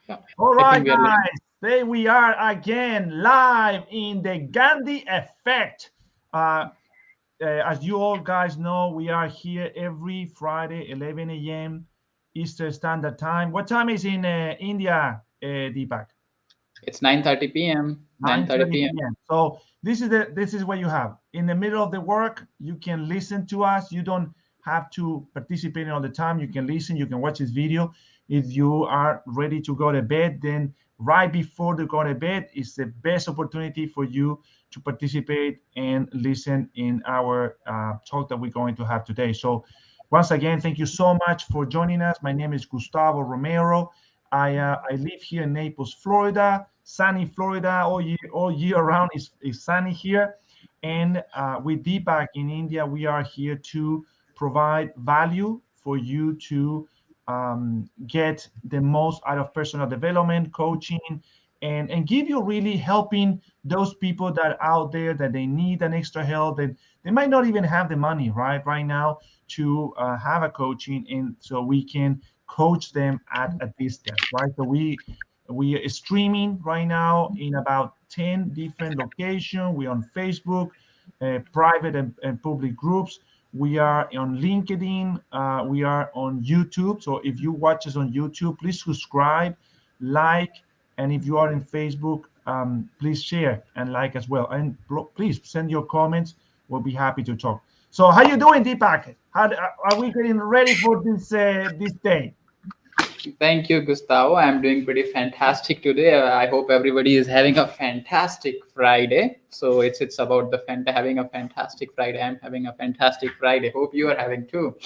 Yeah, All I right, think we are live. guys. There we are again, live in the Gandhi Effect. Uh, as you all guys know, we are here every Friday, 11 a.m. Eastern Standard Time. What time is in India, Deepak? It's 9:30 p.m. 9:30 9:30 p.m. p.m. So this is what you have. In the middle of the work, you can listen to us. You don't have to participate all the time. You can listen, you can watch this video. If you are ready to go to bed, then right before you go to bed is the best opportunity for you to participate and listen in our talk that we're going to have today. So once again, thank you so much for joining us. My name is Gustavo Romero. I live here in Naples, Florida, sunny Florida all year around is sunny here. And with Deepak in India, we are here to provide value for you to get the most out of personal development, coaching, and give you really helping those people that are out there that they need an extra help and they might not even have the money right now to have a coaching, and so we can coach them at a distance, right? So we are streaming right now in about 10 different locations. We're on Facebook, private and public groups. We are on LinkedIn. We are on YouTube. So if you watch us on YouTube, please subscribe, like, and if you are in Facebook, please share and like as well. And please send your comments. We'll be happy to talk. So how you doing, Deepak? How are we getting ready for this day? Thank you, Gustavo. I'm doing pretty fantastic today. I hope everybody is having a fantastic Friday. So it's about the having a fantastic Friday. I'm having a fantastic Friday. Hope you are having too.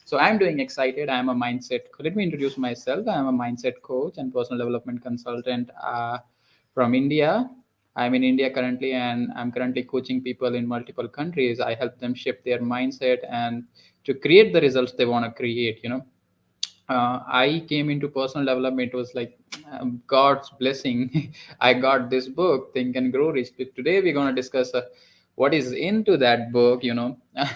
So I'm doing excited. I'm a mindset. Let me introduce myself. I'm a mindset coach and personal development consultant from India. I'm in India currently, and I'm currently coaching people in multiple countries. I help them shift their mindset and to create the results they want to create. I came into personal development. It was like God's blessing. I got this book, Think and Grow Rich. Today we're going to discuss what is into that book. uh,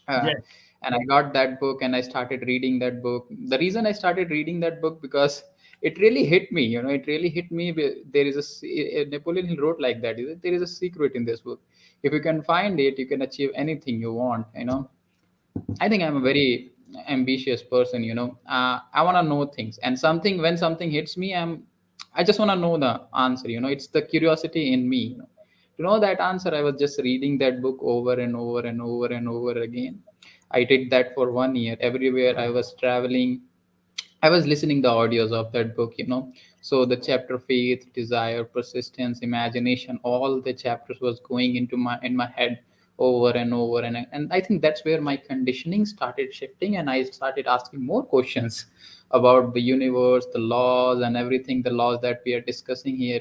Yes. and I got that book and I started reading that book. The reason I started reading that book because it really hit me. It really hit me. There is Napoleon Hill wrote like that. There is a secret in this book. If you can find it, you can achieve anything you want. I think I'm a very ambitious person. I want to know things, and when something hits me, I just want to know the answer. It's the curiosity in me. To know that answer, I was just reading that book over and over and over and over again. I did that for 1 year. Everywhere I was traveling, I was listening the audios of that book. So the chapter faith, desire, persistence, imagination, all the chapters was going into my head over and over, and I think that's where my conditioning started shifting, and I started asking more questions about the universe, the laws, and everything, the laws that we are discussing here.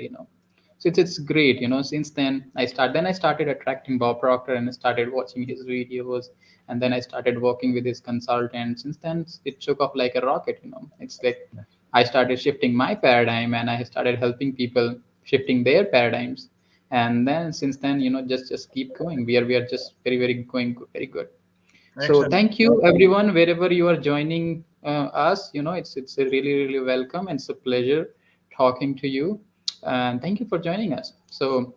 So it's great. Since then I started attracting Bob Proctor and I started watching his videos, and then I started working with his consultant. Since then it took off like a rocket. It's like I started shifting my paradigm and I started helping people shifting their paradigms. And then since then, just keep going. We are just very, very going very good. So Excellent. thank you everyone wherever you are joining us. It's a really, really welcome, and it's a pleasure talking to you. And thank you for joining us. So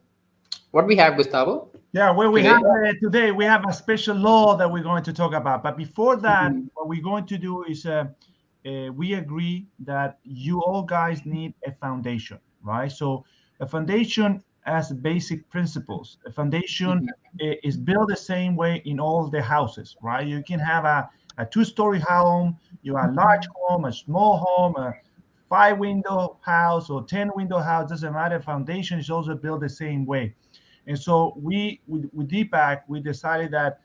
what we have, Gustavo, Yeah, well, we today? have today we have a special law that we're going to talk about. But before that, Mhm. what we're going to do is we agree that you all guys need a foundation, right? So a foundation has basic principles. A foundation Mhm. is built the same way in all the houses, right? You can have a two-story home, you have a large home, a small home, a five-window house or 10-window house, doesn't matter. Foundation is also built the same way. And so with Deepak, we decided that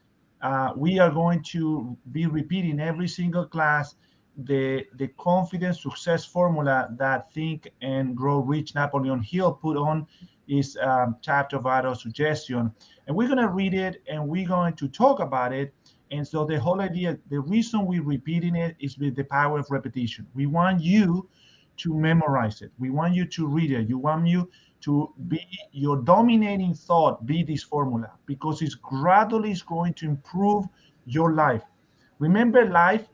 we are going to be repeating every single class the confidence success formula that Think and Grow Rich Napoleon Hill put on his chapter of auto suggestion. And we're going to read it and we're going to talk about it. And so the whole idea, the reason we're repeating it is with the power of repetition. We want you to memorize it. We want you to read it. You want you to be your dominating thought, be this formula, because it's gradually is going to improve your life. Remember, life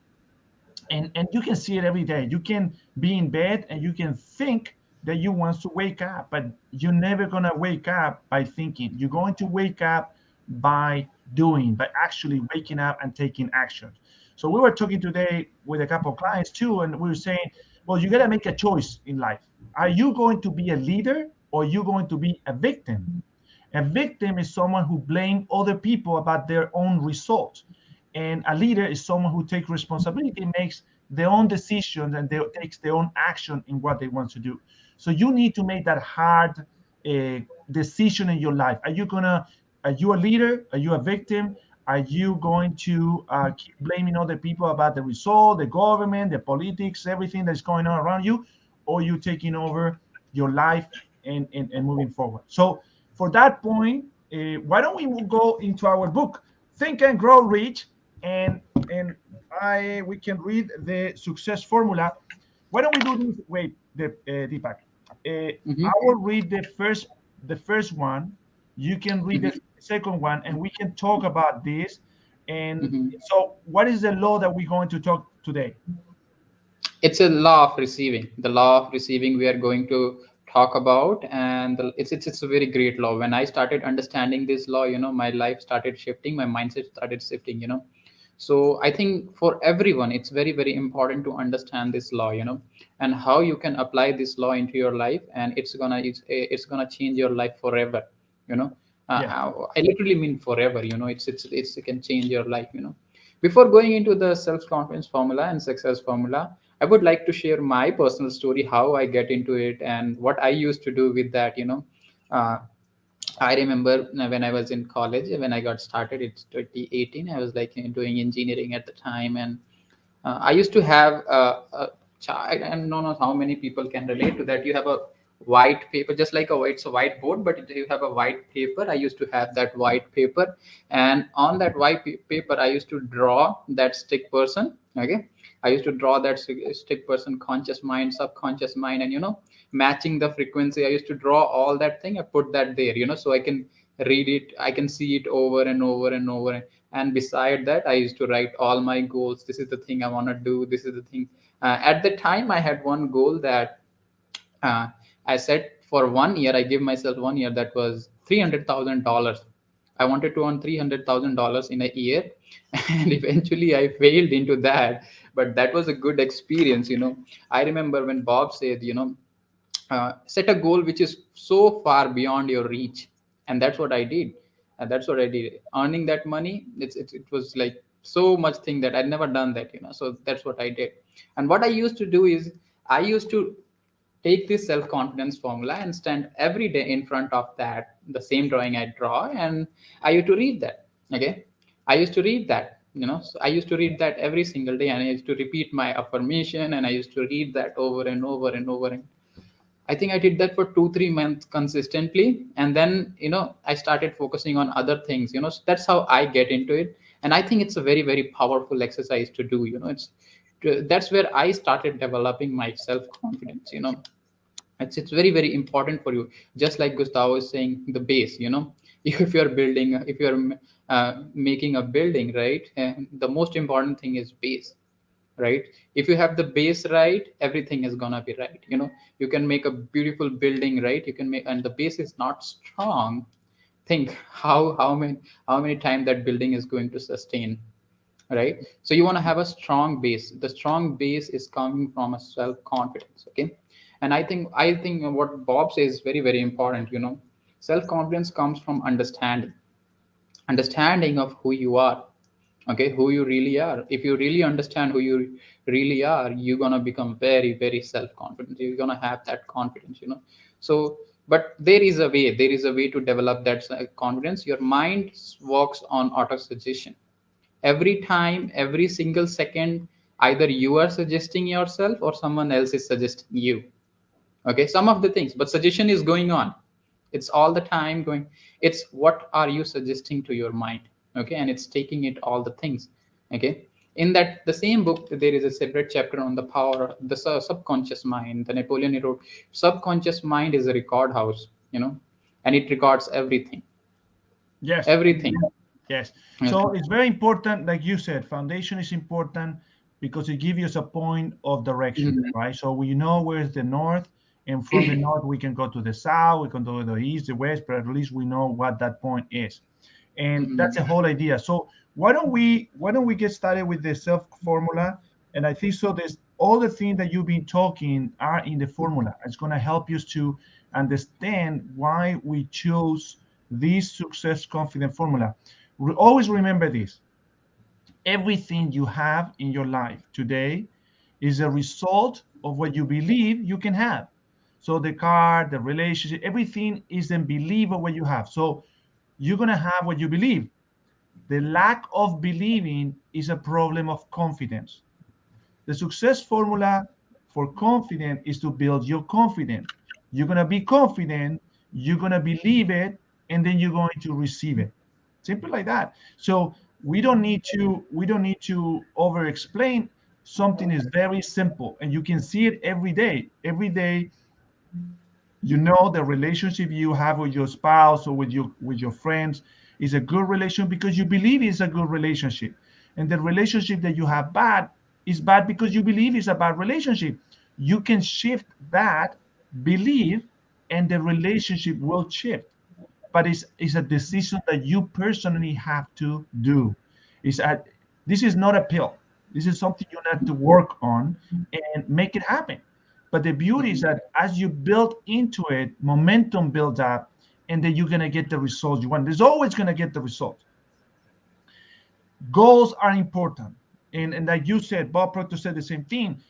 and you can see it every day. You can be in bed and you can think that you want to wake up, but you're never going to wake up by thinking. You're going to wake up by doing, by actually waking up and taking action. So we were talking today with a couple of clients too, and we were saying, well, you got to make a choice in life. Are you going to be a leader, or are you going to be a victim? A victim is someone who blames other people about their own results. And a leader is someone who takes responsibility, makes their own decisions, and they takes their own action in what they want to do. So you need to make that hard decision in your life. Are you a leader? Are you a victim? Are you going to keep blaming other people about the result, the government, the politics, everything that's going on around you? Or are you taking over your life and moving forward? So for that point, why don't we go into our book, Think and Grow Rich, and we can read the success formula. Why don't we do this? Wait, Deepak. I will read the first one. You can read the second one, and we can talk about this. And so, what is the law that we're going to talk today? It's a law of receiving. The law of receiving we are going to talk about, and it's a very great law. When I started understanding this law, my life started shifting, my mindset started shifting. So I think for everyone, it's very, very important to understand this law, and how you can apply this law into your life, and it's gonna change your life forever. You know, Yeah. I literally mean forever. It can change your life. Before going into the self-confidence formula and success formula, I would like to share my personal story, how I get into it, and what I used to do with that. Uh, I remember when I was in college, when I got started, it's 2018. I was like doing engineering at the time, and I used to have a child. I don't know how many people can relate to that. You have a white paper, just like it's a whiteboard, but you have a white paper. I used to have that white paper, and on that paper, I used to draw that stick person. Okay, I used to draw that stick person, conscious mind, subconscious mind, and matching the frequency. I used to draw all that thing. I put that there, so I can read it. I can see it over and over and over. And beside that, I used to write all my goals. This is the thing I want to do. This is the thing. At the time, I had one goal that uh, I said for 1 year. I gave myself 1 year. That was $300,000. I wanted to earn $300,000 in a year, and eventually I failed into that. But that was a good experience. I remember when Bob said, set a goal which is so far beyond your reach, and that's what I did. Earning that money, it was like so much thing that I'd never done that. So that's what I did. And what I used to do is, I used to take this self-confidence formula and stand every day in front of that, the same drawing I draw, and I used to read that. Okay, I used to read that. So I used to read that every single day, and I used to repeat my affirmation, and I used to read that over and over and over. And I think I did that for 2-3 months consistently. And then, I started focusing on other things. So that's how I get into it. And I think it's a very, very powerful exercise to do. That's where I started developing my self-confidence. It's very, very important for you. Just like Gustavo is saying, the base. If you're making a building, right? And the most important thing is base, right? If you have the base right, everything is gonna be right. You can make a beautiful building, right? You can make, and the base is not strong, think how many times that building is going to sustain, right? So you want to have a strong base. The strong base is coming from a self confidence. Okay, and I think what Bob says is very, very important. Self confidence comes from understanding of who you are. Okay, who you really are. If you really understand who you really are, you're gonna become very, very self-confident. You're gonna have that confidence. So, but there is a way to develop that confidence. Your mind works on auto suggestion. Every time, every single second, either you are suggesting yourself or someone else is suggesting you. Okay, some of the things, but suggestion is going on. It's all the time going. It's what are you suggesting to your mind? Okay, and it's taking it all the things. Okay, in that the same book, there is a separate chapter on the power of the subconscious mind. The Napoleon, he wrote, subconscious mind is a record house, and it records everything. Yes. Everything. Yes. Okay. So it's very important, like you said, foundation is important. because it gives us a point of direction, Mhm. right? So we know where's the north, and from the north we can go to the south, we can go to the east, the west, but at least we know what that point is. And that's the Mhm. whole idea. So why don't we get started with the self formula? And I think so there's all the things that you've been talking are in the formula. It's going to help you to understand why we chose this success confident formula. Always remember this: everything you have in your life today is a result of what you believe you can have. So the car, the relationship, everything is a belief of what you have. So you're going to have what you believe. The lack of believing is a problem of confidence. The success formula for confidence is to build your confidence. You're going to be confident, you're going to believe it, and then you're going to receive it. Simple like that. So we don't need to over explain. Something is very simple, and you can see it every day. Every day, you know the relationship you have with your spouse or with your friends is a good relation because you believe it's a good relationship, and the relationship that you have bad is bad because you believe it's a bad relationship. You can shift that belief, and the relationship will shift, but it's a decision that you personally have to do. It's a This is not a pill. This is something you have to work on and make it happen. But the beauty is Mhm. that as you build into it, momentum builds up, and then you're gonna get the results you want. There's always gonna get the result. Goals are important, and like you said, Bob Proctor said the same thing.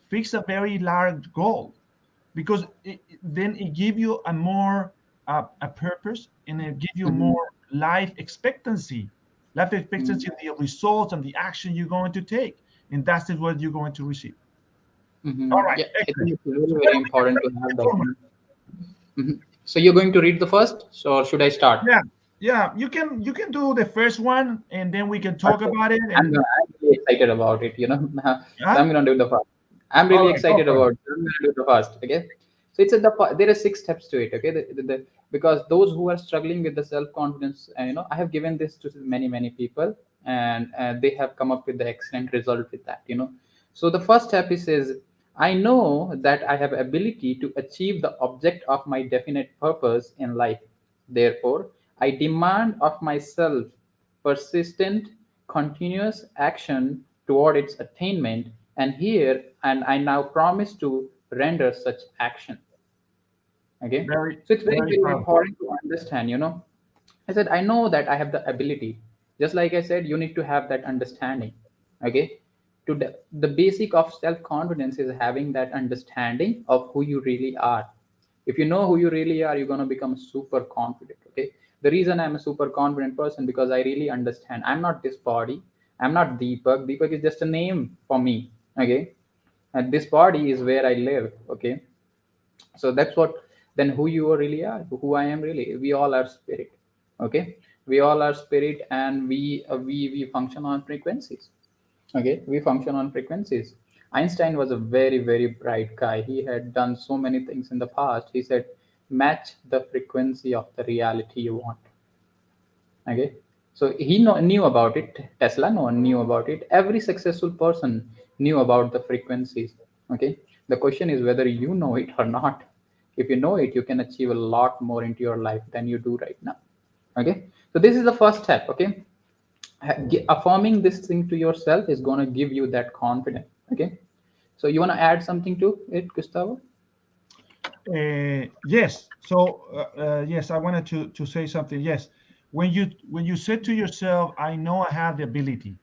Fix a very large goal, because then it give you a more a purpose, and it give you Mhm. more life expectancy Mhm. of the results and the action you're going to take, and that's what you're going to receive. All Mhm. right, Yeah, I excellent. think it's very, So why very don't we get important to started with have the that. formula? Mhm. So you're going to read the first, so or should I start? Yeah, yeah, you can do the first one, and then we can talk Okay. about it. And I'm really excited about it, you know. So yeah, I'm gonna do the first. I'm all really right, go excited for it. about it. I'm gonna do the first. Okay. So it's there are 6 steps to it. Okay. Because those who are struggling with the self confidence, I have given this to many people, and they have come up with the excellent result with that. So the first step is I know that I have ability to achieve the object of my definite purpose in life. Therefore, I demand of myself persistent, continuous action toward its attainment, and I now promise to render such action. Okay, Very, so it's very, very very powerful. important to understand. I said, I know that I have the ability. Just like I said, you need to have that understanding. Okay. The basic of self confidence is having that understanding of who you really are. If you know who you really are, you're going to become super confident. Okay. The reason I'm a super confident person because I really understand I'm not this body. I'm not Deepak. Deepak is just a name for me. Okay. And this body is where I live. Okay, so that's what then who you really are, who I am really. We all are spirit. Okay, we all are spirit, and we function on frequencies. Okay, we function on frequencies. Einstein was a very, very bright guy. He had done so many things in the past. He said, match the frequency of the reality you want. Okay, so knew about it. Tesla, no one knew about it. Every successful person knew about the frequencies. Okay, the question is whether you know it or not. If you know it, you can achieve a lot more into your life than you do right now. Okay, so this is the first step. Okay, affirming this thing to yourself is going to give you that confidence. Okay, so you want to add something to it, Gustavo? Yes. So yes, I wanted to say something. Yes, when you said to yourself, "I know I have the ability,"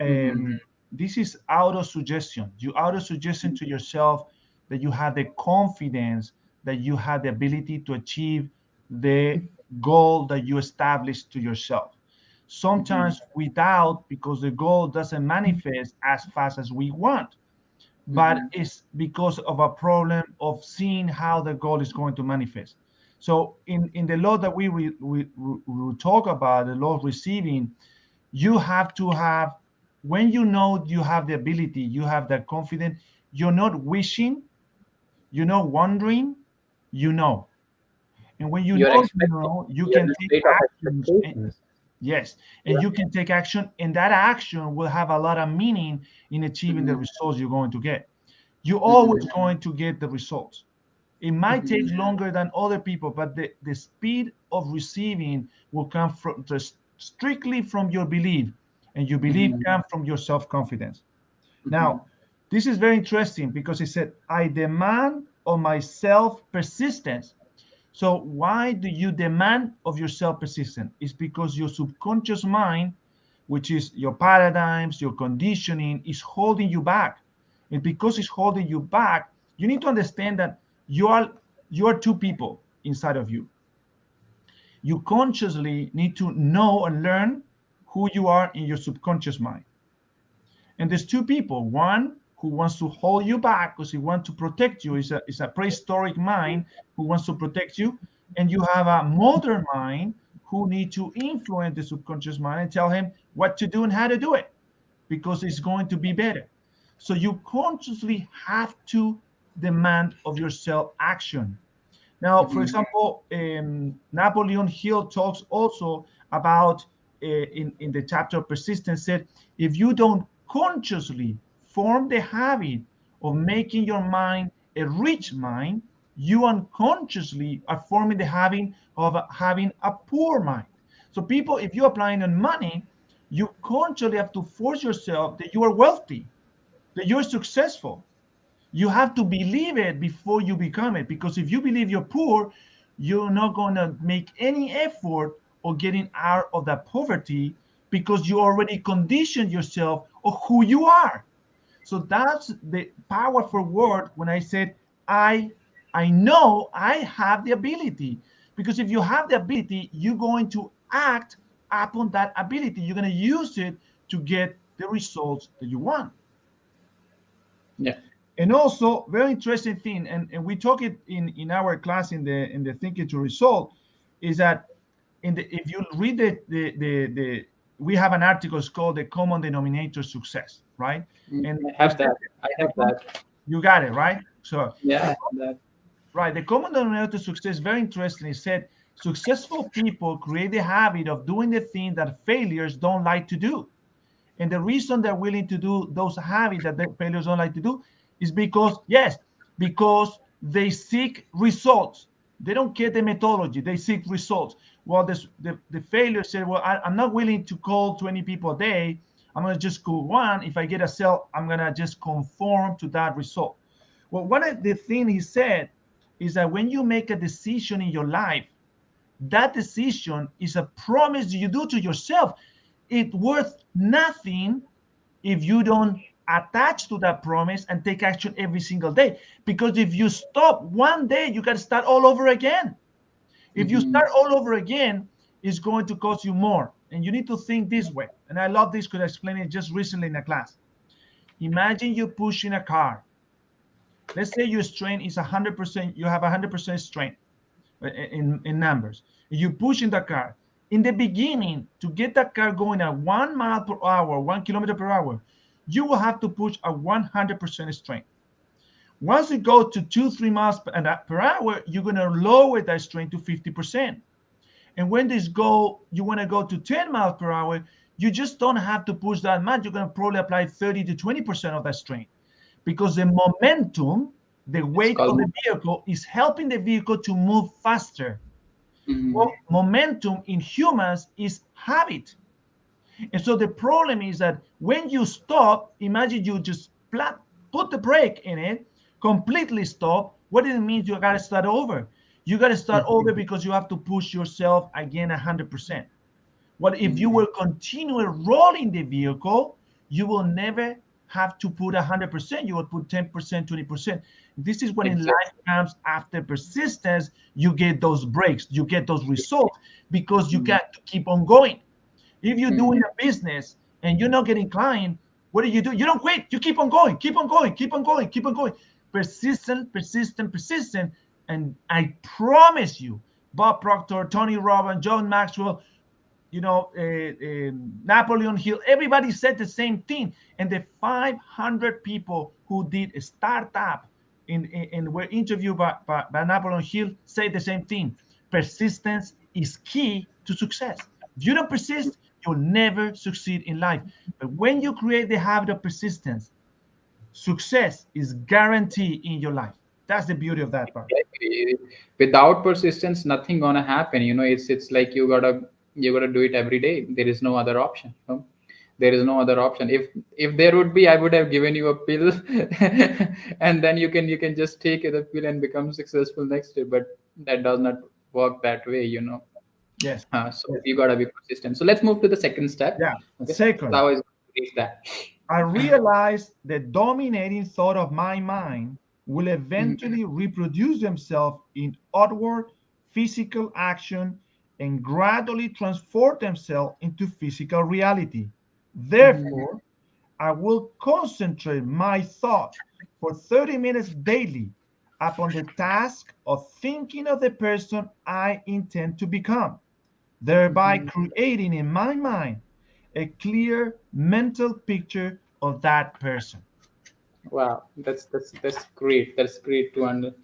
Mm-hmm. um, this is auto suggestion. You auto suggestion to yourself that you have the confidence, that you have the ability to achieve the goal that you established to yourself. Mm-hmm. Sometimes we doubt because the goal doesn't manifest as fast as we want, but Mm-hmm. it's because of a problem of seeing how the goal is going to manifest. So in the law that we talk about, the law of receiving, you have to have, when you know you have the ability, you have that confidence, you're not wishing, you're not wondering, you know. And when you You're know, expecting. you You're can in a take state of actions. expectations. Yes, and you can take action, and that action will have a lot of meaning in achieving the Mhm. results you're going to get. You're always Mhm. going to get the results. It might take Mhm. longer than other people, but the speed of receiving will come from just strictly from your belief, and your belief Mhm. comes from your self-confidence. Mhm. Now, this is very interesting because it said, I demand of myself persistence. So why do you demand of yourself persistence? It's because your subconscious mind, which is your paradigms, your conditioning, is holding you back. And because it's holding you back, you need to understand that you are two people inside of you. You consciously need to know and learn who you are in your subconscious mind. And there's two people. One who wants to hold you back because he wants to protect you. It's a prehistoric mind who wants to protect you. And you have a modern mind who need to influence the subconscious mind and tell him what to do and how to do it because it's going to be better. So you consciously have to demand of yourself action. Now, for Mhm. example, Napoleon Hill talks also about in the chapter of persistence said, if you don't consciously form the habit of making your mind a rich mind, you unconsciously are forming the habit of having a poor mind. So, people, if you're applying on money, you consciously have to force yourself that you are wealthy, that you're successful. You have to believe it before you become it, because if you believe you're poor, you're not going to make any effort of getting out of that poverty because you already conditioned yourself of who you are. So that's the powerful word when I said I know I have the ability, because if you have the ability, you're going to act upon that ability. You're going to use it to get the results that you want. Yeah. And also very interesting thing, and we talk it in our class in the thinking to result, is that in the if you read the we have an article, it's called the common denominator success, right? Mm, And I we have said that. I the have that. you got it right. So Yeah, I the have that. right, the common denominator success, very interesting. It said successful people create the habit of doing the thing that failures don't like to do. And the reason they're willing to do those habits that the failures don't like to do is because, yes, because they seek results. They don't care the methodology, they seek results. Well, the failure said, well, I'm not willing to call 20 people a day. I'm going to just call one. If I get a sale, I'm going to just conform to that result. Well, one of the things he said is that when you make a decision in your life, that decision is a promise you do to yourself. It's worth nothing if you don't attach to that promise and take action every single day. Because if you stop one day, you got to start all over again. If you Mhm. start all over again, it's going to cost you more. And you need to think this way. And I love this because I explained it just recently in a class. Imagine you pushing a car. Let's say your strength is 100%, you have 100% strength in numbers. You push in the car. In the beginning, to get that car going at 1 mile per hour, 1 kilometer per hour, you will have to push at 100% strength. Once you go to 2, 3 miles per hour, you're going to lower that strength to 50%. And when this go, you want to go to 10 miles per hour, you just don't have to push that much. You're going to probably apply 30 to 20% of that strength, because the momentum, the It's weight called of the movement. vehicle, is helping the vehicle to move faster. Mhm. Well, momentum in humans is habit. And so the problem is that when you stop, imagine you just put the brake in it, completely stop. What does it mean? You got to start over. You got to start over Mhm. because you have to push yourself again 100%. What if you Mhm. will continue rolling the vehicle, you will never have to put 100%. You will put 10%, 20%. This is when in Exactly. life comes after persistence, you get those breaks, you get those results because you Mhm. got to keep on going. If you're doing Mhm. a business and you're not getting client, what do? You don't quit. You keep on going, keep on going, keep on going, keep on going. Persistent, persistent, persistent. And I promise you, Bob Proctor, Tony Robbins, John Maxwell, Napoleon Hill, everybody said the same thing. And the 500 people who did a startup and were interviewed by Napoleon Hill say the same thing. Persistence is key to success. If you don't persist, you'll never succeed in life. But when you create the habit of persistence, success is guaranteed in your life. That's the beauty of that part. Exactly. Without persistence, nothing gonna happen. It's like you gotta do it every day. There is no other option. There is no other option. If there would be, I would have given you a pill, and then you can just take the pill and become successful next day. But that does not work that way. Yes. So Yes. you gotta be persistent. So let's move to the second step. Yeah. Okay, so Second, how is going to reach that? I realized the dominating thought of my mind will Mhm. eventually reproduce themselves in outward physical action and gradually transform themselves into physical reality. Mhm. Therefore, I will concentrate my thought for 30 minutes daily upon the task of thinking of the person I intend to become, thereby Mhm. creating in my mind a clear mental picture of that person. Wow, that's great. That's great to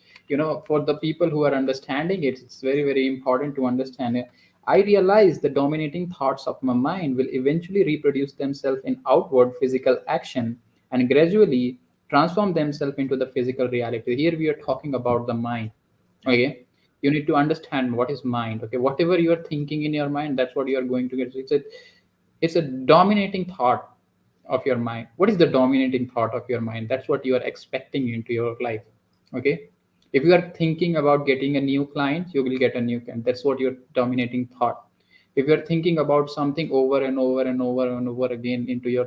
for the people who are understanding it, it's very, very important to understand it. I realize the dominating thoughts of my mind will eventually reproduce themselves in outward physical action and gradually transform themselves into the physical reality. Here we are talking about the mind. Yeah. Okay. You need to understand what is mind. Okay. Whatever you are thinking in your mind, that's what you are going to get. It's a dominating thought of your mind. What is the dominating thought of your mind? That's what you are expecting into your life. Okay. If you are thinking about getting a new client, you will get a new client. That's what your dominating thought. If you're thinking about something over and over and over and over again into your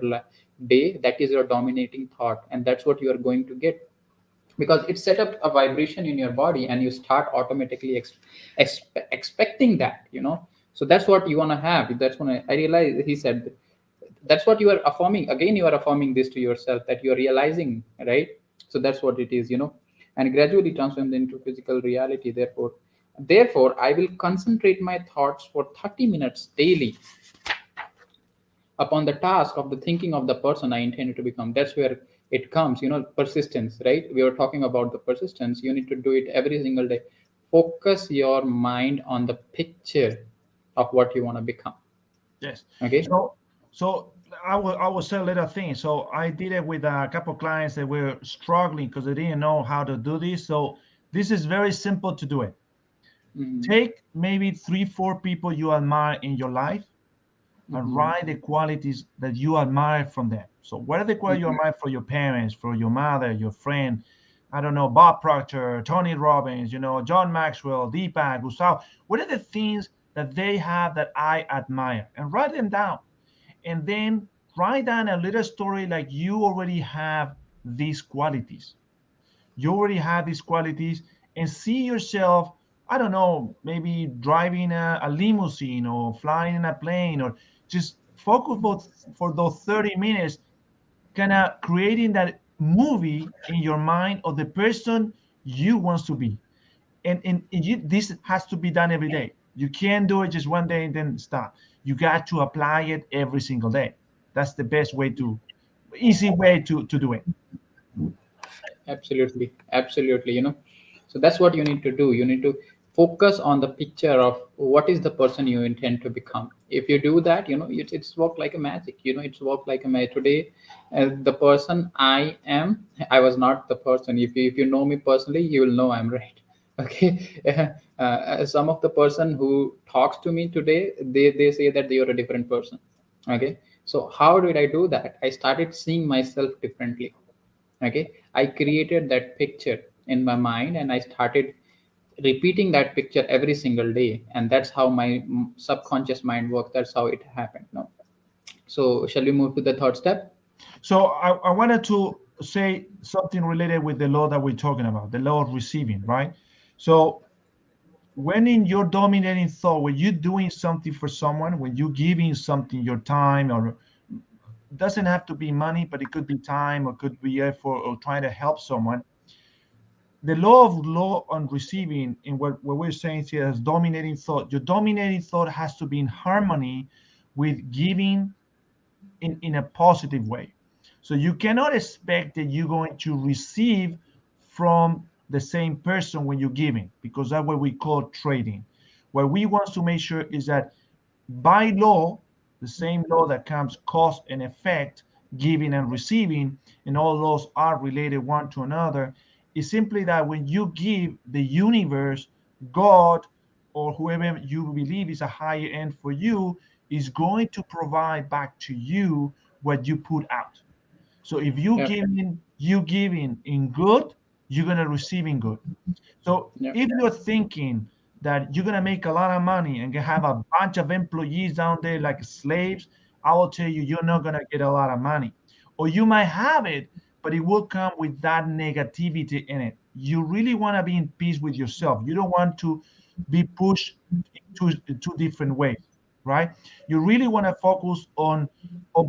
day, that is your dominating thought, and that's what you are going to get, because it set up a vibration in your body and you start automatically expecting that. So that's what you want to have. That's when I realized he said that's what you are affirming. Again, you are affirming this to yourself, that you are realizing, right? So that's what it is. And gradually transform into physical reality. Therefore I will concentrate my thoughts for 30 minutes daily upon the task of the thinking of the person I intended to become. That's where it comes, persistence, right? We were talking about the persistence. You need to do it every single day. Focus your mind on the picture of what you want to become. Yes. Okay. So I will say a little thing. So I did it with a couple clients that were struggling because they didn't know how to do this. So this is very simple to do it. Mm-hmm. Take maybe three, four people you admire in your life and Mm-hmm. write the qualities that you admire from them. So what are the qualities you Mm-hmm. admire for your parents, for your mother, your friend? I don't know, Bob Proctor, Tony Robbins, John Maxwell, Deepak, Gustavo. What are the things that they have that I admire? And write them down. And then write down a little story like you already have these qualities. You already have these qualities and see yourself, I don't know, maybe driving a limousine or flying in a plane, or just focus both for those 30 minutes, kind of creating that movie in your mind of the person you want to be. And this has to be done every day. You can't do it just one day and then stop. You got to apply it every single day. That's the best way easy way to do it. Absolutely, absolutely. So that's what you need to do. You need to focus on the picture of what is the person you intend to become. If you do that, it's work like a magic. It's work like a magic. Today, the person I am, I was not the person. If you know me personally, you will know I'm right. Okay. Some of the person who talks to me today, they say that you're a different person. Okay. So how did I do that? I started seeing myself differently. Okay. I created that picture in my mind and I started repeating that picture every single day, and that's how my subconscious mind works. That's how it happened. No. So shall we move to the third step? So I wanted to say something related with the law that we're talking about, the law of receiving, right? So when in your dominating thought, when you're doing something for someone, when you're giving something your time, or doesn't have to be money, but it could be time or could be effort or trying to help someone. The law on receiving, in what we're saying here is dominating thought. Your dominating thought has to be in harmony with giving in a positive way. So you cannot expect that you're going to receive from the same person when you're giving, because that's what we call trading. What we want to make sure is that by law, the same law that comes cause and effect, giving and receiving, and all laws are related one to another, is simply that when you give, the universe, God, or whoever you believe is a higher end for you, is going to provide back to you what you put out. So if Yeah. you giving in good, you're gonna receive in good. So Yeah. if you're thinking that you're gonna make a lot of money and have a bunch of employees down there like slaves, I will tell you you're not gonna get a lot of money. Or you might have it, but it will come with that negativity in it. You really want to be in peace with yourself. You don't want to be pushed in two different ways, right? You really want to focus on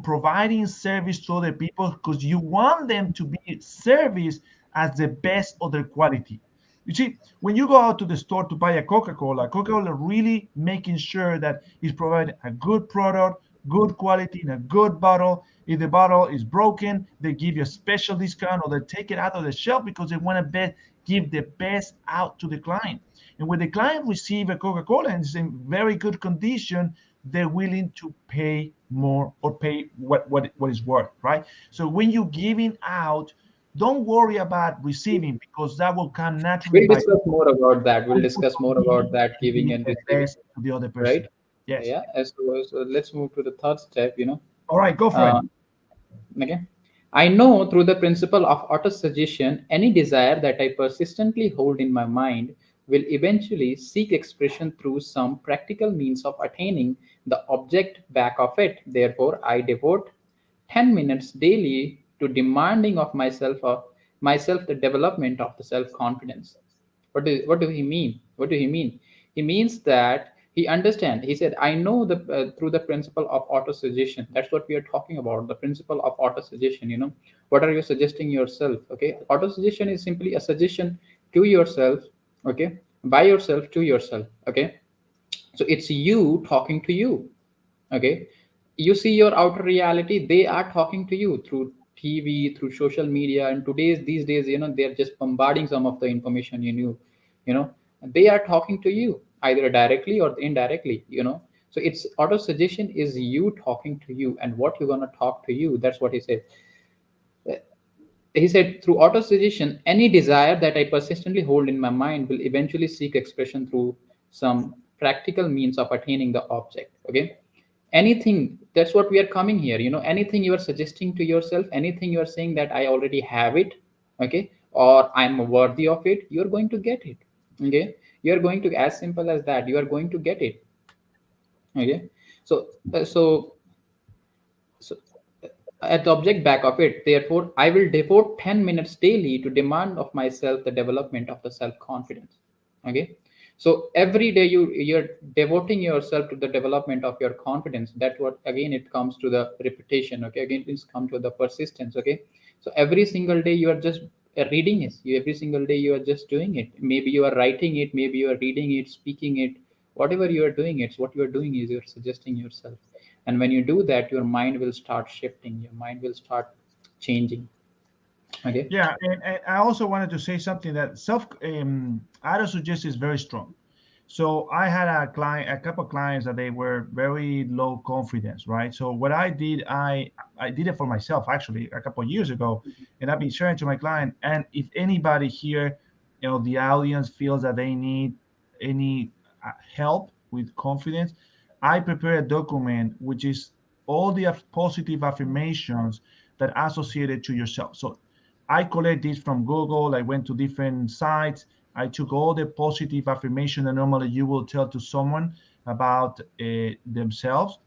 providing service to other people because you want them to be service as the best of their quality. You see, when you go out to the store to buy a Coca-Cola, Coca-Cola really making sure that it's providing a good product, good quality in a good bottle. If the bottle is broken, they give you a special discount or they take it out of the shelf because they want to give the best out to the client. And when the client receive a Coca-Cola and it's in very good condition, they're willing to pay more or pay what is worth, right? So when you're giving out, don't worry about receiving because that will come naturally We'll by discuss more about that. We'll focus discuss on more giving about that, and giving being and the receiving, best to the other person. right? Yes. Yeah. So let's move to the third step. All right, go for it. Uh, okay. I know through the principle of autosuggestion, any desire that I persistently hold in my mind will eventually seek expression through some practical means of attaining the object back of it. Therefore, I devote 10 minutes daily to demanding of myself the development of the self-confidence. What do he mean? What do he mean? He means that he understand. He said, I know the through the principle of auto-suggestion. That's what we are talking about, the principle of auto-suggestion. What are you suggesting yourself? Okay, auto-suggestion is simply a suggestion to yourself, okay, by yourself to yourself. Okay, so it's you talking to you. Okay, you see your outer reality, they are talking to you through TV, through social media, and these days, they're just bombarding some of the information you know they are talking to you either directly or indirectly. So it's auto suggestion is you talking to you, and what you're going to talk to you. That's what he said. He said, through auto suggestion, any desire that I persistently hold in my mind will eventually seek expression through some practical means of attaining the object. Okay. Anything, that's what we are coming here. Anything you are suggesting to yourself, anything you are saying that I already have it, okay, or I'm worthy of it, you're going to get it. Okay. You're going to, as simple as that, you are going to get it. Okay. So, so at the object back of it. Therefore, I will devote 10 minutes daily to demand of myself the development of the self-confidence. Okay. So every day you're devoting yourself to the development of your confidence. That's what, again, it comes to the repetition. Okay. Again, it's come to the persistence. Okay. So every single day you are just reading it. Every single day you are just doing it. Maybe you are writing it, maybe you are reading it, speaking it, whatever you are doing, it's what you are doing is you're suggesting yourself. And when you do that, your mind will start shifting, your mind will start changing. Okay. Yeah, and I also wanted to say something that self auto suggest is very strong. So I had a couple of clients that they were very low confidence, right? So what I did, I did it for myself actually a couple of years ago, and I've been sharing to my client. And if anybody here, the audience feels that they need any help with confidence, I prepare a document which is all the positive affirmations that are associated to yourself. So I collect this from Google. I went to different sites. I took all the positive affirmation that normally you will tell to someone about themselves,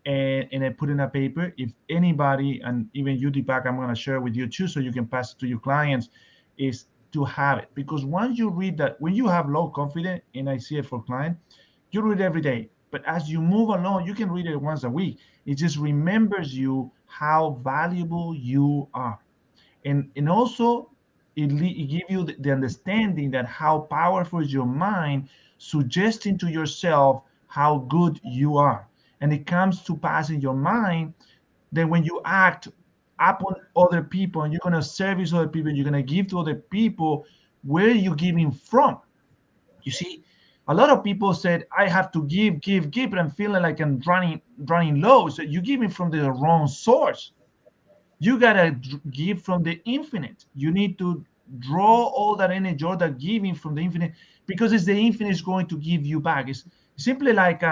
and I put in a paper. If anybody, and even you, Deepak, I'm going to share with you too, so you can pass it to your clients, is to have it. Because once you read that, when you have low confidence, and I see it for client, you read every day. But as you move along, you can read it once a week. It just remembers you how valuable you are, and also it give you the understanding that how powerful is your mind, suggesting to yourself how good you are, and it comes to pass in your mind. Then when you act upon other people and you're going to service other people, you're going to give to other people, where are you giving from? You see, A lot of people said, I have to give, but I'm feeling like I'm running low. So you give it from the wrong source. You gotta give from the infinite. You need to draw all that energy, all that giving from the infinite, because it's the infinite is going to give you back. It's simply like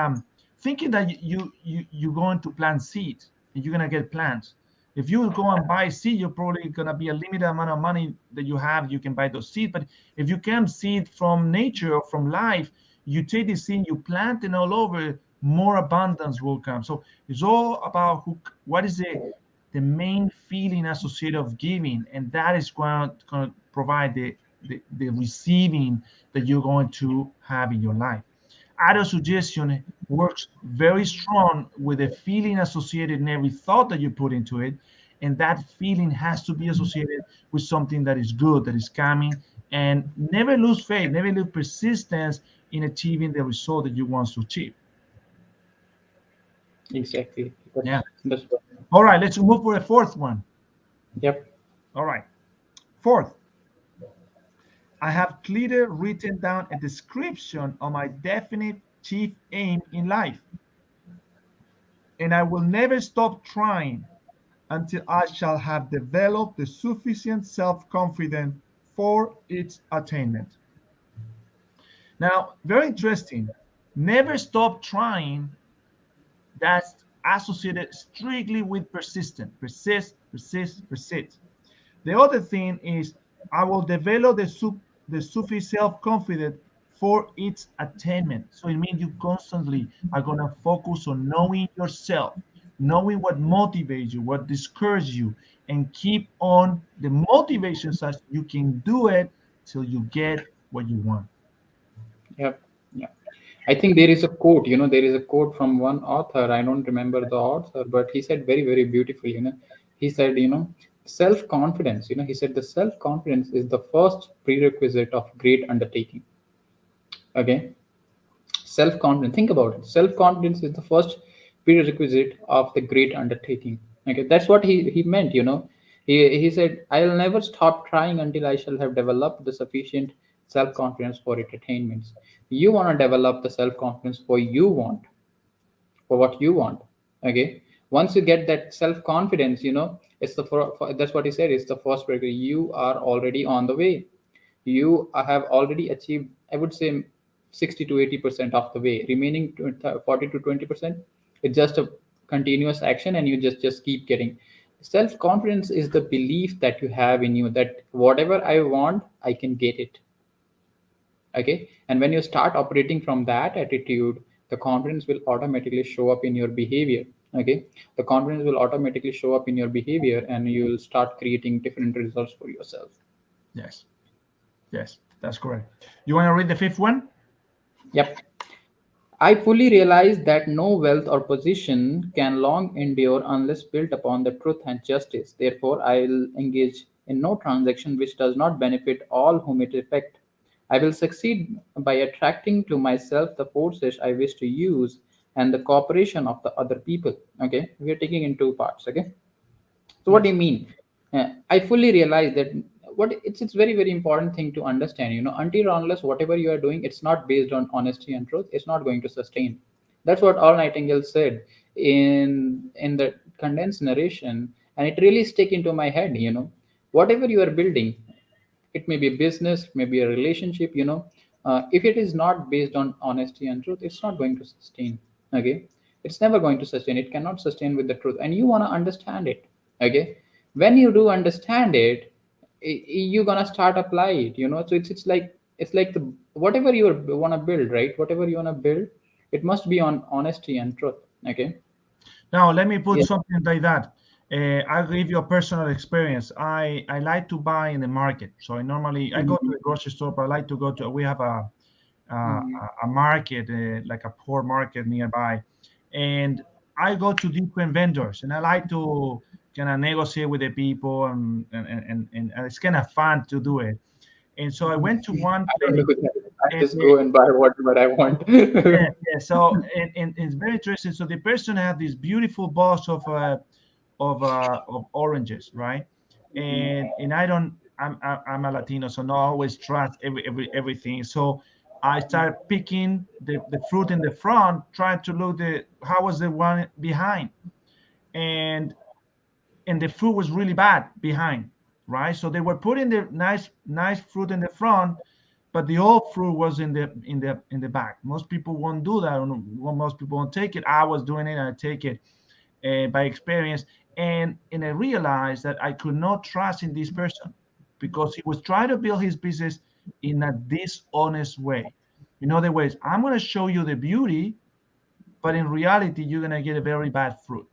thinking that you're going to plant seeds and you're gonna get plants. If you go and buy seed, you're probably gonna be a limited amount of money that you have. You can buy those seeds, but if you can seed from nature or from life, you take the seed, you plant it all over, more abundance will come. So it's all about what is the main feeling associated of giving, and that is going to provide the receiving that you're going to have in your life. Auto suggestion works very strong with the feeling associated in every thought that you put into it, and that feeling has to be associated with something that is good, that is coming, and never lose faith, never lose persistence in achieving the result that you want to achieve. Exactly. Yeah. That's All right, let's move for the fourth one. yep. All right. Fourth, I have clearly written down a description of my definite chief aim in life, and I will never stop trying until I shall have developed the sufficient self confidence for its attainment. Now, very interesting. Never stop trying. That's associated strictly with persistent. Persist, persist, persist. The other thing is I will develop the Sufi self-confidence for its attainment. So it means you constantly are gonna focus on knowing yourself, knowing what motivates you, what discourages you, and keep on the motivation such you can do it till you get what you want. Yep. Yeah. I think there is a quote, there is a quote from one author. I don't remember the author, but he said very, very beautifully, he said, self confidence, he said the self confidence is the first prerequisite of great undertaking. Okay. Self confidence. Think about it. Self confidence is the first prerequisite of the great undertaking. Okay. That's what he meant, He said, I'll never stop trying until I shall have developed the sufficient self confidence for its attainments. You want to develop the self confidence for what you want. Okay. Once you get that self confidence, it's that's what he said. It's the first break. You are already on the way. You have already achieved, I would say, 60 to 80% of the way. Remaining 40 to 20%, it's just a continuous action, and you just keep getting. Self confidence is the belief that you have in you that whatever I want, I can get it. Okay. And when you start operating from that attitude, the confidence will automatically show up in your behavior. Okay. The confidence will automatically show up in your behavior, and you will start creating different results for yourself. Yes, yes, that's correct. You want to read the fifth one? Yep. I fully realize that no wealth or position can long endure unless built upon the truth and justice. Therefore, I will engage in no transaction which does not benefit all whom it affects. I will succeed by attracting to myself the forces I wish to use and the cooperation of the other people. Okay, we are taking in two parts. Okay, so what do Yes. you mean? I fully realize that what it's very, very important thing to understand. Until or unless whatever you are doing, it's not based on honesty and truth, it's not going to sustain. That's what All Nightingale said in the condensed narration, and it really stick into my head. Whatever you are building, it may be a business, it may be a relationship. If it is not based on honesty and truth, it's not going to sustain. Okay, it's never going to sustain. It cannot sustain with the truth, and you want to understand it. Okay, when you do understand it, you're gonna start apply it. So it's like the whatever you want to build, right? Whatever you want to build, it must be on honesty and truth. Okay. Now, let me put Yeah. something like that. I'll give you a personal experience. I like to buy in the market. So I go to Mhm. the grocery store, but I like to go to, we have a, Mhm. a market, like a poor market nearby. And I go to different vendors and I like to kind of negotiate with the people, and it's kind of fun to do it. And so I went to one I don't place do that. I and just go and buy whatever I want. yeah, yeah. So and it's very interesting. So the person had this beautiful box of oranges, right? And I don't. I'm a Latino, so not always trust everything. So I started picking the fruit in the front, trying to look how was the one behind, and the fruit was really bad behind, right? So they were putting the nice fruit in the front, but the old fruit was in the back. Most people won't do that. Or most people won't take it. I was doing it, and I take it by experience, and I realized that I could not trust in this person because he was trying to build his business in a dishonest way. In other words, I'm going to show you the beauty, but in reality, you're going to get a very bad fruit.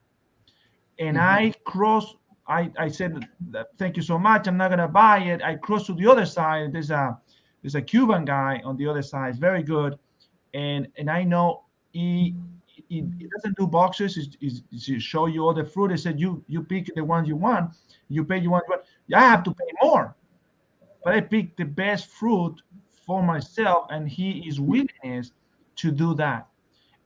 And Mhm. I said, thank you so much. I'm not going to buy it. I crossed to the other side. There's a Cuban guy on the other side. It's very good. And I know he doesn't do boxes. He show you all the fruit. He said, you pick the ones you want. You pay you want. Yeah, I have to pay more, but I picked the best fruit for myself, and he is willingness to do that,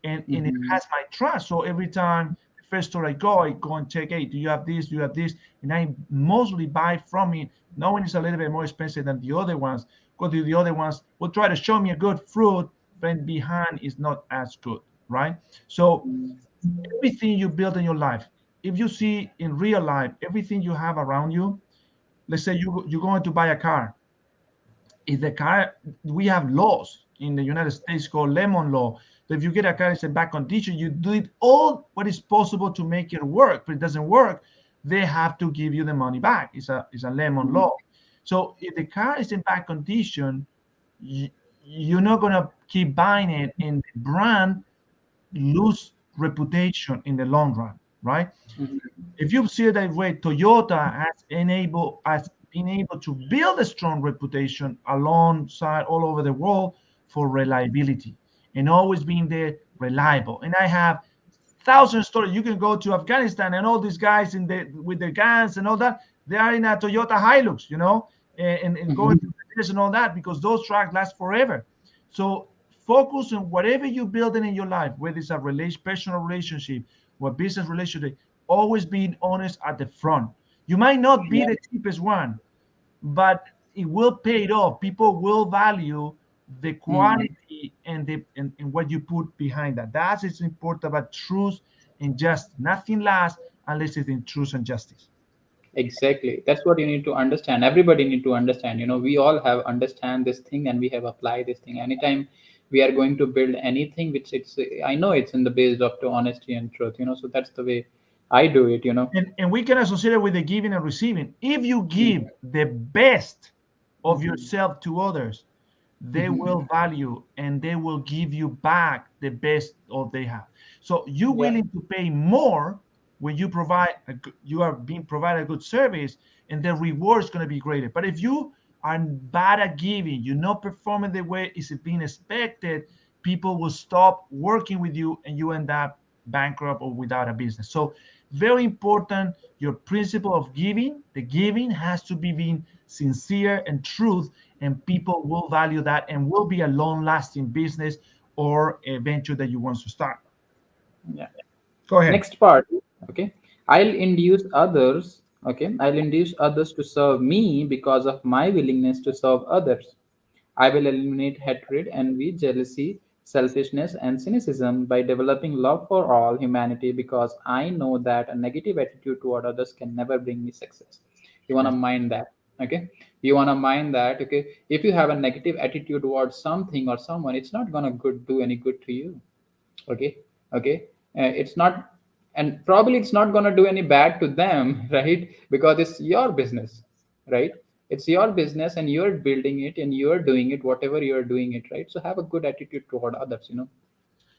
and it Mhm. has my trust. So every time the first store I go and check, hey, do you have this? Do you have this? And I mostly buy from it, knowing it's a little bit more expensive than the other ones. Go to the other ones, will try to show me a good fruit, but behind is not as good, right? So everything you build in your life, if you see in real life, everything you have around you, let's say you're going to buy a car. If the car, we have laws in the United States called lemon law, that if you get a car in bad condition, you do it all what is possible to make it work. But it doesn't work, they have to give you the money back. It's a lemon Mhm. law. So if the car is in bad condition, you, you're not gonna keep buying it, and the brand lose reputation in the long run, right? Mhm. If you see that way, Toyota has been able to build a strong reputation alongside all over the world for reliability and always being there reliable. And I have thousand stories. You can go to Afghanistan and all these guys in the with their guns and all that. They are in a Toyota Hilux, and going Mhm. through the desert and all that because those trucks last forever. So focus on whatever you're building in your life, whether it's a personal relationship or business relationship. Always being honest at the front. You might not be Yeah. the cheapest one, but it will pay it off. People will value the Mm. quality and what you put behind that. That is important about truth and justice. Nothing lasts unless it's in truth and justice. Exactly. That's what you need to understand. Everybody need to understand. We all have understand this thing and we have applied this thing. Anytime we are going to build anything, which I know it's in the base of to honesty and truth. So that's the way I do it. And we can associate it with the giving and receiving. If you give the best of Mhm. yourself to others, they Mhm. will value and they will give you back the best of they have. So you're Yeah. willing to pay more when you are being provided a good service, and the reward is going to be greater. But if you are bad at giving, you're not performing the way it's being expected, people will stop working with you and you end up bankrupt or without a business. So very important, your principle of giving, the giving has to be being sincere and truth, and people will value that and will be a long-lasting business or a venture that you want to start. Yeah. Go ahead. Next part. Okay. I'll induce others to serve me because of my willingness to serve others. I will eliminate hatred, envy, jealousy, selfishness, and cynicism by developing love for all humanity because I know that a negative attitude toward others can never bring me success. You want to mind that. Okay. You want to mind that. Okay. If you have a negative attitude towards something or someone, it's not going to do any good to you. Okay. Okay. It's not, and probably it's not going to do any bad to them, right? Because it's your business, right? It's your business and you're building it and you're doing it, whatever you're doing it, right? So have a good attitude toward others.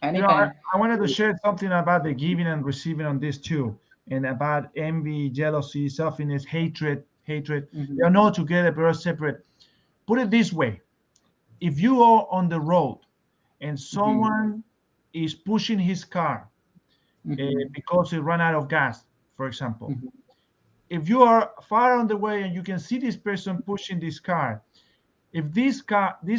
I, Anytime. I wanted to share something about the giving and receiving on this too, and about envy, jealousy, selfishness, hatred. They Mhm. are not together but are separate. Put it this way: if you are on the road and Mhm. someone is pushing his car Mhm. because he ran out of gas, for example, Mhm. if you are far on the way and you can see this person pushing this car, if this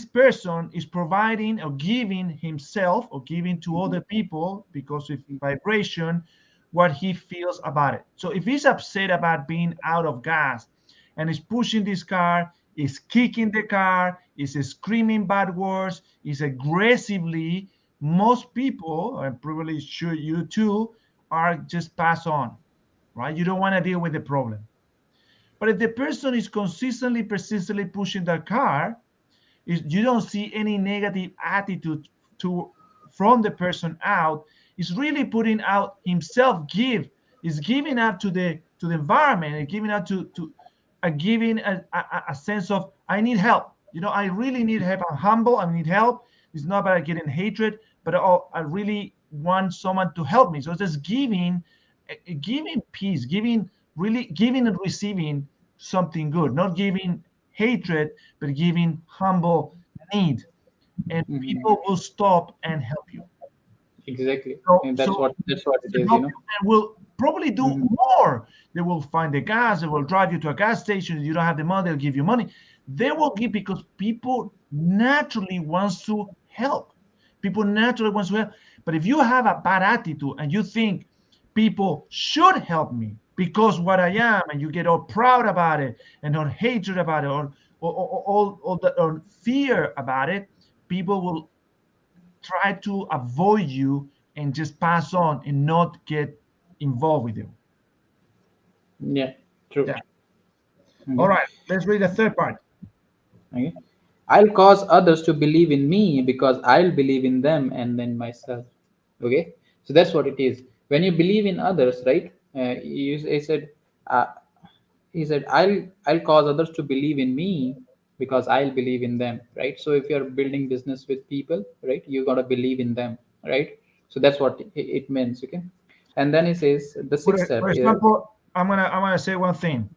person is providing or giving himself or giving to Mhm. other people because of vibration, what he feels about it. So if he's upset about being out of gas and is pushing this car, is kicking the car, is screaming bad words, is aggressively. Most people, and probably sure you too, are just pass on, right? You don't want to deal with the problem. But if the person is consistently, persistently pushing the car, is you don't see any negative attitude to from the person out. Is really putting out himself, is giving up to the environment, and giving up to giving a sense of, I need help, I really need help, I'm humble, I need help. It's not about getting hatred, but I really want someone to help me. So it's just giving peace, giving and receiving something good, not giving hatred, but giving humble need, and Mhm. people will stop and help you. Exactly. So, And so that's what it to is, help you, and will probably do Mhm. more. They will find the gas. They will drive you to a gas station. If you don't have the money, they'll give you money. They will give because people naturally wants to help. People naturally wants to help. But if you have a bad attitude and you think people should help me because what I am, and you get all proud about it and all hatred about it, or fear about it, people will try to avoid you and just pass on and not get involved with you. Yeah, true. Yeah. All Okay. right. Let's read the third part. Okay. I'll cause others to believe in me because I'll believe in them and then myself. Okay. So that's what it is. When you believe in others, right? He said, uh, I'll cause others to believe in me because I'll believe in them, right? So if you're building business with people, right, you gotta believe in them, right? So that's what it means. Okay. And then he says the sixth For step is. example, I'm gonna say one thing.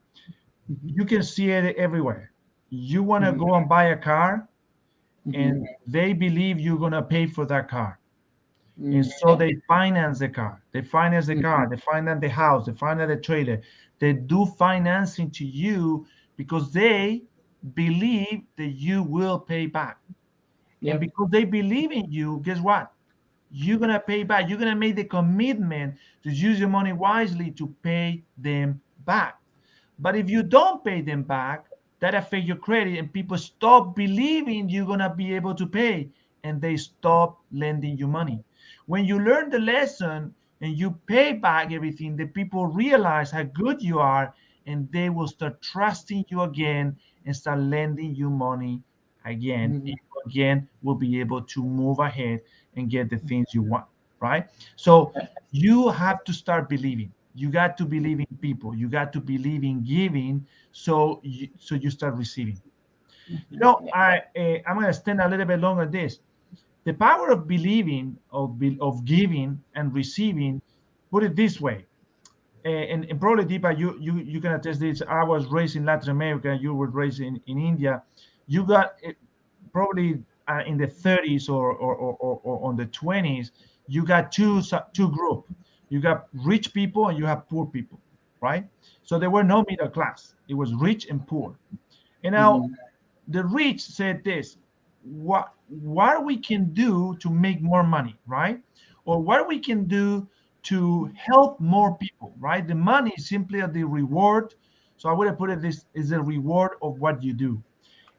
Mhm, You can see it everywhere. You want to mhm, go and buy a car, mhm, and they believe you're gonna pay for that car, and so yeah. they finance the car. They finance the car. Mhm, They finance the house. They finance the trailer. They do financing to you because they believe that you will pay back. And yep. because they believe in you, guess what? You're gonna pay back. You're gonna make the commitment to use your money wisely to pay them back. But if you don't pay them back, that affect your credit, and people stop believing you're gonna be able to pay, and they stop lending you money. When you learn the lesson and you pay back everything, the people realize how good you are, and they will start trusting you again and start lending you money again. And Mhm. you again will be able to move ahead and get the things you want, right? So you have to start believing. You got to believe in people. You got to believe in giving, so you start receiving. Yeah. I'm going to stand a little bit longer on this. The power of believing, of giving and receiving. Put it this way, and probably Deepa, you can attest this. I was raised in Latin America. You were raised in India. You got probably in the 30s, or on the 20s. You got two group. You got rich people and you have poor people, right? So there were no middle class. It was rich and poor. And now Mhm. the rich said this: what we can do to make more money, right? Or what we can do to help more people, right? The money is simply the reward. So I would have put it, this is a reward of what you do.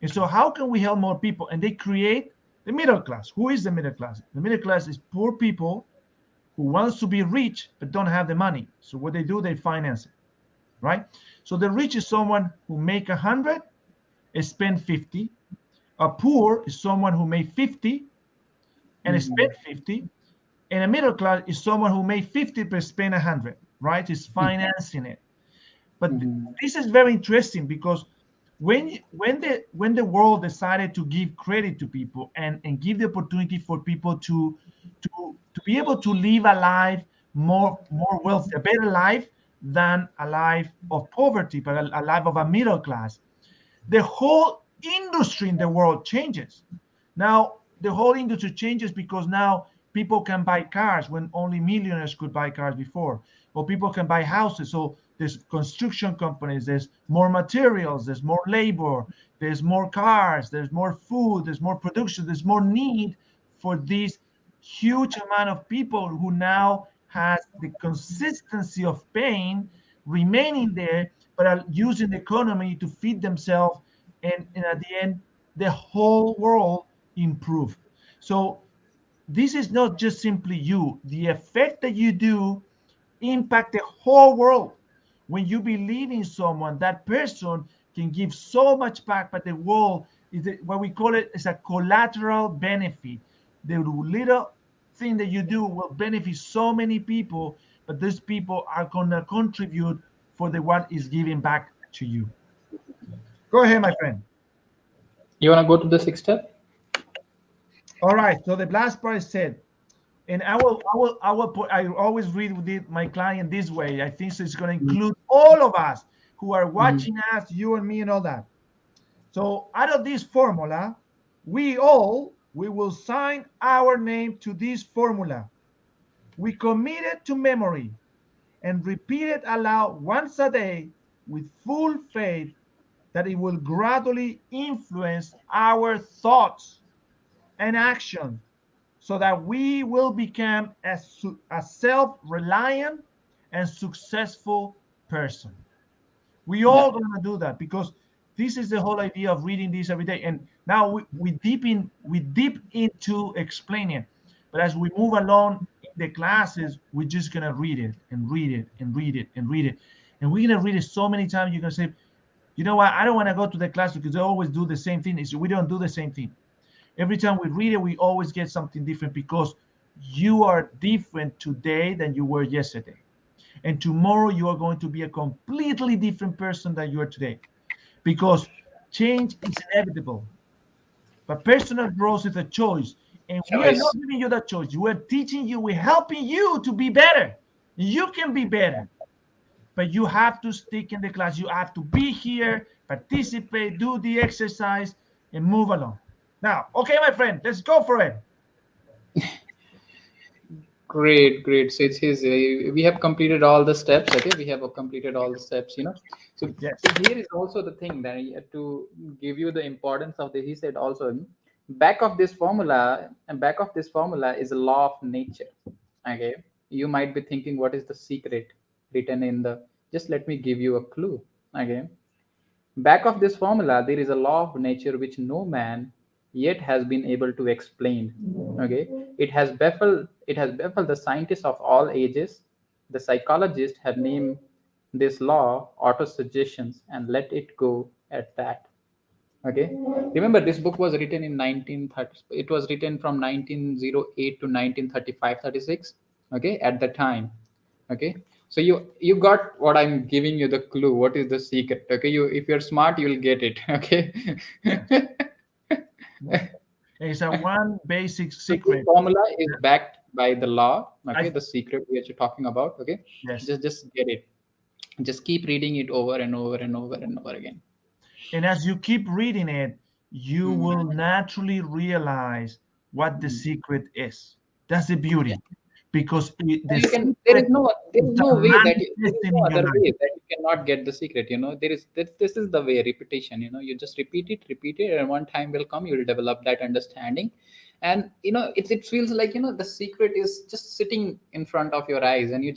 And so how can we help more people? And they create the middle class. Who is the middle class? The middle class is poor people who wants to be rich but don't have the money. So what they do, they finance it, right? So the rich is someone who make 100 and spend 50. A poor is someone who made 50 and spent Mhm. 50. And a middle class is someone who made 50 but spent 100, right? Is financing it. But Mhm. this is very interesting because when the world decided to give credit to people, and give the opportunity for people to be able to live a life more wealthy, a better life than a life of poverty, but a life of a middle class, the whole industry in the world changes. Now, the whole industry changes because now people can buy cars when only millionaires could buy cars before, or people can buy houses. So there's construction companies, there's more materials, there's more labor, there's more cars, there's more food, there's more production, there's more need for this huge amount of people who now has the consistency of paying remaining there, but are using the economy to feed themselves and at the end, the whole world improve. So this is not just simply you. The effect that you do impact the whole world. When you believe in someone, that person can give so much back, but the world is what we call it is a collateral benefit. The little thing that you do will benefit so many people, but these people are gonna contribute for the one is giving back to you. Go ahead, my friend. You want to go to the sixth step? All right. So the last part is said, and I will put. I always read with my client this way. I think so it's going to include all of us who are Mhm. watching us, you and me, and all that. So out of this formula, we will sign our name to this formula. We commit it to memory and repeat it aloud once a day with full faith that it will gradually influence our thoughts and actions so that we will become a self-reliant and successful person. We Yeah. all gonna do that because this is the whole idea of reading this every day. And now we deep into explaining. But as we move along in the classes, we're just gonna read it and read it and read it and read it. And we're gonna read it so many times you're gonna say, you know what, I don't want to go to the class because they always do the same thing. We don't do the same thing. Every time we read it, we always get something different because you are different today than you were yesterday. And tomorrow you are going to be a completely different person than you are today because change is inevitable. But personal growth is a choice. And we are not Choice. giving you that choice. We're teaching you, we're helping you to be better. You can be better, but you have to stick in the class. You have to be here, participate, do the exercise, and move along. Now, okay, my friend, let's go for it. Great, great. So it is we have completed all the steps. Okay, we have completed all the steps. So Yes. here is also the thing that to give you the importance of this. He said also back of this formula and back of this formula is a law of nature. Okay, you might be thinking what is the secret written in the. Just let me give you a clue. Okay, back of this formula, there is a law of nature which no man yet has been able to explain. Okay, it has baffled the scientists of all ages. The psychologists have named this law autosuggestions and let it go at that. Okay, remember this book was written in 1930. It was written from 1908 to 1935-36. Okay, at the time. Okay, so you got what I'm giving you the clue. What is the secret? Okay, you if you're smart, you'll get it. Okay. Yes. Yes. It's a one basic So this secret. formula is backed by the law. Okay, I the secret which you're talking about. Okay, yes. just get it. Just keep reading it over and over and over and over again. And as you keep reading it, you will Mhm. naturally realize what the Mhm. secret is. That's the Yeah. beauty, because No, the you can. There is secret no. There is is no way that there is manifesting no in your other life. way that you cannot get the secret. There is this is the way repetition. You just repeat it, and one time will come. You will develop that understanding, and it feels like the secret is just sitting in front of your eyes, and you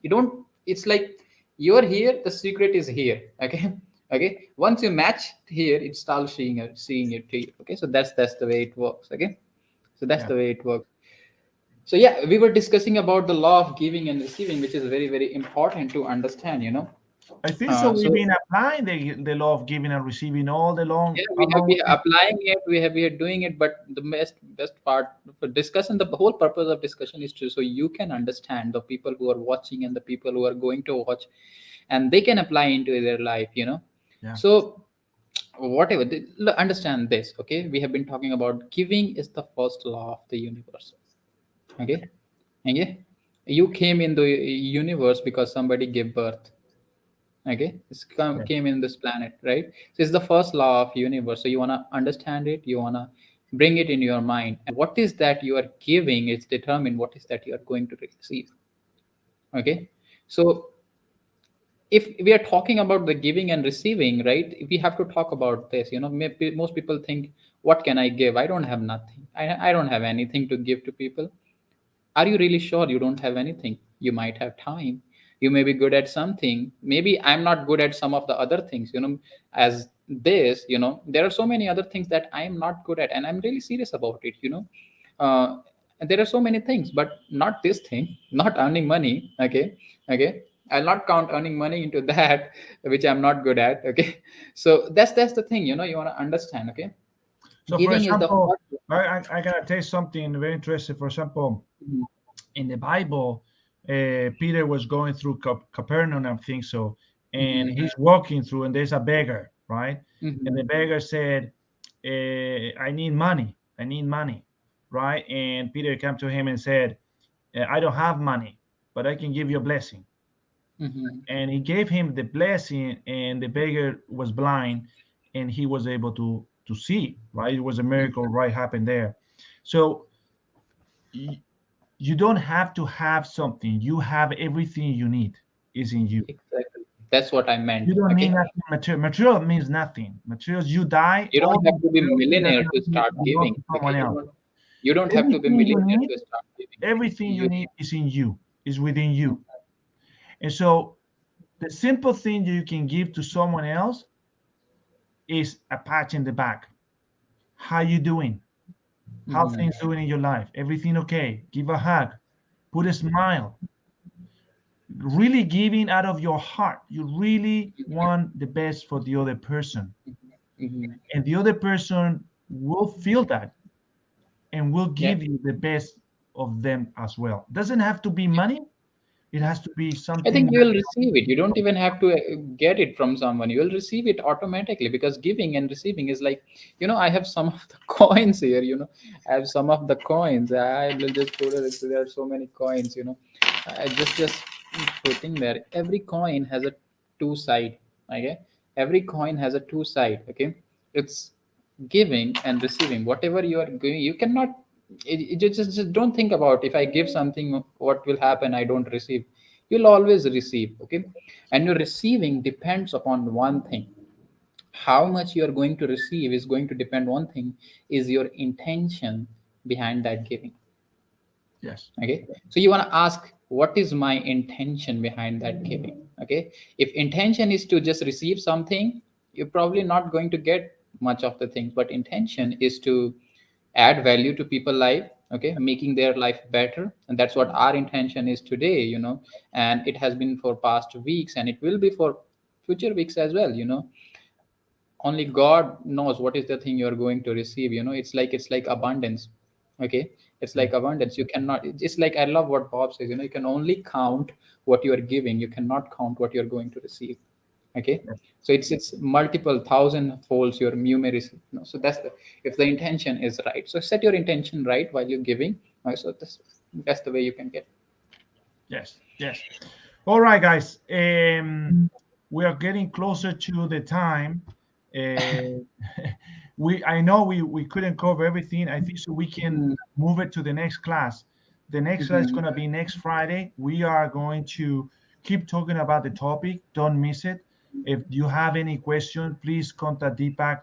don't. It's like you're here. The secret is here. Okay. Okay. Once you match here, it starts seeing it to you. Okay. So that's the way it works. Okay. So that's Yeah. the way it works. So yeah, we were discussing about the law of giving and receiving, which is very, very important to understand. I think so. We've So been applying the law of giving and receiving all the long yeah, along we with are this. applying it, we are doing it, but the best part for discussion, the whole purpose of discussion is to so you can understand the people who are watching and the people who are going to watch, and they can apply into their life. Yeah. So whatever, understand this. Okay, we have been talking about giving is the first law of the universe. Okay. Okay, you came in the universe because somebody gave birth. Okay, Yeah. came in this planet, right? So it's the first law of universe. So you want to understand it, you want to bring it in your mind, and what is that you are giving is determine what is that you are going to receive. Okay, so if we are talking about the giving and receiving, right, we have to talk about this. Maybe most people think, what can I give? I don't have nothing. I don't have anything to give to people. Are you really sure you don't have anything? You might have time. You may be good at something. Maybe I'm not good at some of the other things, as this, there are so many other things that I am not good at, and I'm really serious about it. And there are so many things, but not this thing, not earning money. Okay. I'll not count earning money into that, which I'm not good at. Okay. So that's the thing, you want to understand. Okay. So, for Giving is the example, hard. I gotta tell you something very interesting. For example, in the Bible, Peter was going through Capernaum, I think so, and Mhm. he's walking through, and there's a beggar, right? And the Mhm. beggar said, "I need money. I need money," right? And Peter came to him and said, "I don't have money, but I can give you a blessing." Mhm. And he gave him the blessing, and the beggar was blind, and he was able to see. Right? It was a miracle. Right, happened there. So you don't have to have something. You have everything you need is in you. Exactly. That's what I You meant. don't need Okay. nothing material. Material means nothing. Materials, you die, You all don't the have to be material things that millionaire to you start belong giving. to Okay. someone else. You don't have to be Everything you millionaire need, to start giving. everything you You need is in you, is within you. And so the simple thing you can give to someone else is a patch in the back. How you doing? How Mhm. things doing in your life? Everything okay? Give a hug. Put a smile. Really giving out of your heart. You really want the best for the other person. Mhm. And the other person will feel that and will Yeah. give you the best of them as well. Doesn't have to be money. It has to be I something think you will receive it. You don't even have to get it from someone. You will receive it automatically, because giving and receiving is like, I have some of the coins here. I have some of the coins. I will just put it. There are so many coins. I just putting there. Every coin has a two side. Okay, every coin has a two side. Okay, it's giving and receiving. Whatever you are giving, you cannot. Just don't think about, if I give something, what will happen. I don't receive. You'll always receive. Okay, and your receiving depends upon one thing. How much you are going to receive is going to depend, one thing is your intention behind that giving. yes, Okay, so you want to ask, what is my intention behind that giving? Okay, if intention is to just receive something, you're probably not going to get much of the things. But intention is to add value to people life. Okay, making their life better, and that's what our intention is today. And it has been for past weeks, and it will be for future weeks as well. Only God knows what is the thing you're going to receive. It's like abundance. Okay, it's yeah, like abundance. You cannot, it's like, I love what Bob says, you can only count what you are giving, you cannot count what you're going to receive. Okay, yeah. so it's multiple thousand folds you may receive. So that's the, if the intention is right, so set your intention right while you're giving. So that's the way you can get. Yes, yes. All right, guys. We are getting closer to the time. Uh, I know we couldn't cover everything. I think so we can Mm-hmm. move it to the next class. The next class is Mm-hmm. going to be next Friday. We are going to keep talking about the topic. Don't miss it. If you have any question, please contact Deepak.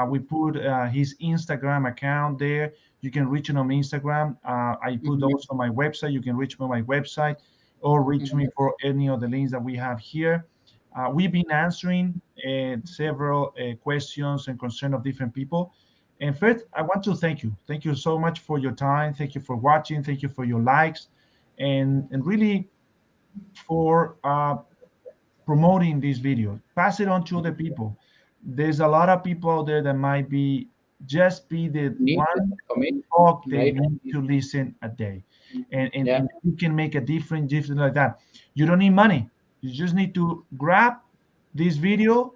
We put his Instagram account there. You can reach him on Instagram. I put Mm-hmm. also on my website. You can reach me on my website or reach me Mm-hmm. for any of the links that we have here. We've been answering several questions and concerns of different people. And first, I want to thank you. Thank you so much for your time. Thank you for watching. Thank you for your likes, and really for promoting this video. Pass it on to other people. There's a lot of people out there that might be just be the Need this one information, talk they right? need to listen a day, Yeah. and you can make a difference like that. You don't need money. You just need to grab this video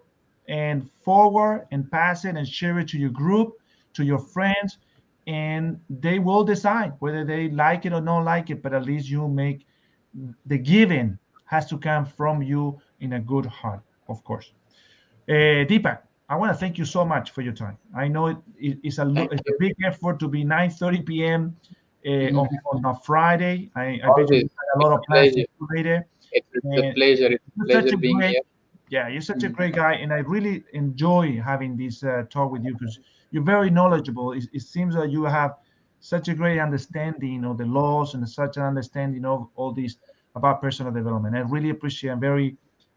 and forward and pass it and share it to your group, to your friends, and they will decide whether they like it or not like it. But at least you make the giving has to come from you in a good heart, of course. Deepak, I want to thank you so much for your time. I know Thank it's a you. big effort to be 9:30 p.m. Mhm. On a Friday. I bet you Always. had a lot It's of a plans to pleasure. do later. It's a And pleasure. It's a you're such pleasure a being great, here. yeah, you're such a Mhm. great guy, and I really enjoy having this talk with you because you're very knowledgeable. It seems that you have such a great understanding of the laws and such an understanding of all these about personal development. I really appreciate. I'm very,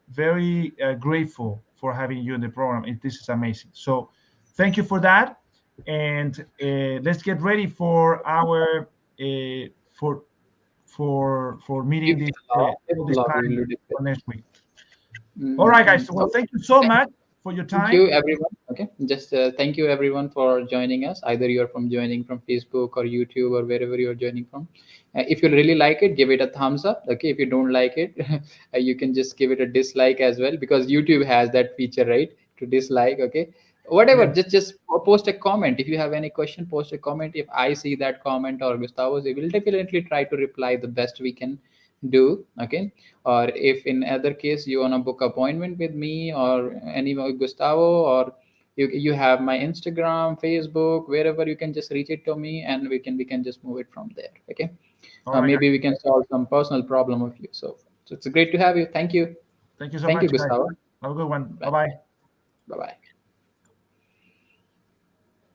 very grateful for having you in the program. This is amazing. So thank you for that. And let's get ready for our for meeting If this the law, if all the this law, we time will discuss. for next week. All right, guys. Well, Okay. thank you so much for your Thank time. you, everyone. Okay, just thank you, everyone, for joining us. Either you're from joining from Facebook or YouTube or wherever you're joining from. If you really like it, give it a thumbs up. Okay, if you don't like it, you can just give it a dislike as well, because YouTube has that feature, right, to dislike. Okay, whatever. Yeah. Just post a comment. If you have any question, post a comment. If I see that comment or Gustavo, we will definitely try to reply the best we can do. Okay, or if in other case you want to book appointment with me or any Gustavo, or you have my Instagram, Facebook, wherever, you can just reach it to me, and we can just move it from there. Okay, All right, guys. maybe we can solve some personal problem of you. So it's great to have you. Thank you. Thank you so Thank you, much, guys. Gustavo. Have a good one. Bye Bye. bye. Bye bye.